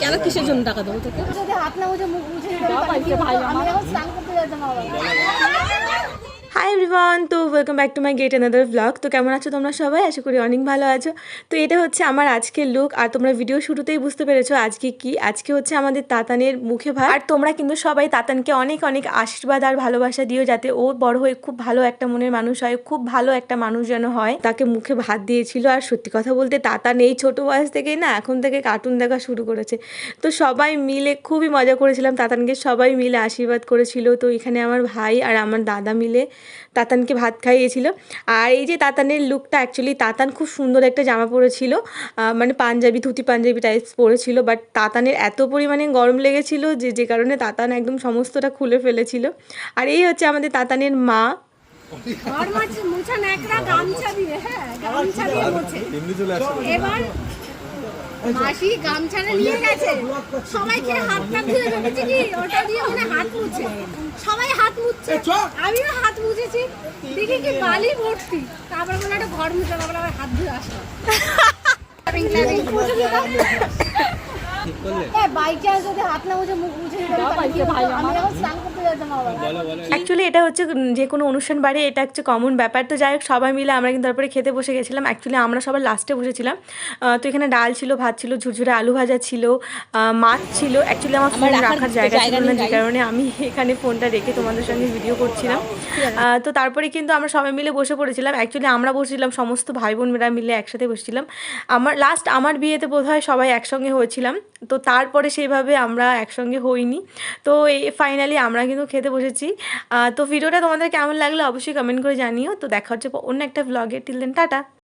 কেন কিসের জন্য টাকা দেবো তোকে? যদি হাত না মুছে মুখ মুছে আমি এখন স্নান করতে যেতাম আবার। হাই এভরিওয়ান, তো welcome back to my gate another blog. তো কেমন আছো তোমরা সবাই? আশা করি অনেক ভালো আছো। তো এটা হচ্ছে আমার আজকের লুক, আর তোমরা ভিডিও শুরুতেই বুঝতে পেরেছো আজকে হচ্ছে আমাদের তাতানের মুখে ভাত। আর তোমরা কিন্তু সবাই তাতানকে অনেক অনেক আশীর্বাদ আর ভালোবাসা দিও, যাতে ও বড় হয়ে খুব ভালো একটা মনের মানুষ হয়, খুব ভালো একটা মানুষ যেন হয়। তাকে মুখে ভাত দিয়েছিল। আর সত্যি কথা বলতে তাতান এই ছোটো বয়স থেকেই না এখন থেকে কার্টুন দেখা শুরু করেছে। তো সবাই মিলে খুবই মজা করেছিলাম, তাতানকে সবাই মিলে আশীর্বাদ করেছিল। তো এখানে আমার ভাই আর আমার দাদা মিলে তাতানকে ভাত খাইয়েছিল। আর এই যে তাতানের লুকটা, অ্যাকচুয়ালি তাতান খুব সুন্দর একটা জামা পরেছিল, মানে পাঞ্জাবি, ধুতি পাঞ্জাবি টাইপস পরেছিল। বাট তাতানের এত পরিমাণে গরম লেগেছিল যে কারণে তাতান একদম সমস্তটা খুলে ফেলেছিল। আর এই হচ্ছে আমাদের তাতানের মা। ঘর মুছে নেকড়া গামছা দিয়ে, হ্যাঁ গামছা দিয়ে মুছে। এবার মাসি গামছাটা নিয়ে গেছে, সবাইকে হাতটা ধুয়ে রেখেছি কি ওটা দিয়ে মানে হাত মুছে, সবাই হাত মুছছে, আমিও হাত মুছেছি, দেখি কি বালি ভর্তি। তারপর বলে একটা ঘর মুছে, তারপর আবার হাত ধুয়ে আসলাম। বাইকে যদি হাত না মুছে মুখ মুছে আমি এখন স্নান করতে যেতাম আবার। অ্যাকচুয়ালি এটা হচ্ছে যে কোনো অনুষ্ঠান বাড়ি এটা হচ্ছে কমন ব্যাপার। তো যাই হোক, সবাই মিলে আমরা কিন্তু তারপরে খেতে বসে গেছিলাম। অ্যাকচুয়ালি আমরা সবার লাস্টে বসেছিলাম। তো এখানে ডাল ছিল, ভাত ছিল, ঝুরঝুরে আলু ভাজা ছিল, মাছ ছিল। অ্যাকচুয়ালি আমার ফোন রাখার জায়গা ছিল না, যে কারণে আমি এখানে ফোনটা রেখে তোমাদের সঙ্গে ভিডিও করছিলাম। তো তারপরে কিন্তু আমরা সবাই মিলে বসে পড়েছিলাম। অ্যাকচুয়ালি আমরা বসেছিলাম সমস্ত ভাই বোনরা মিলে একসাথে বসেছিলাম। আমার বিয়েতে বোধহয় সবাই একসঙ্গে হয়েছিলাম, তো তারপরে সেইভাবে আমরা একসঙ্গে হইনি। তো এই ফাইনালি আমরা কিন্তু খেতে বসেছি। তো ভিডিওটা তোমাদের কেমন লাগলো অবশ্যই কমেন্ট করে জানিও। তো দেখা হচ্ছে অন্য একটা ভ্লগে। Till then tata.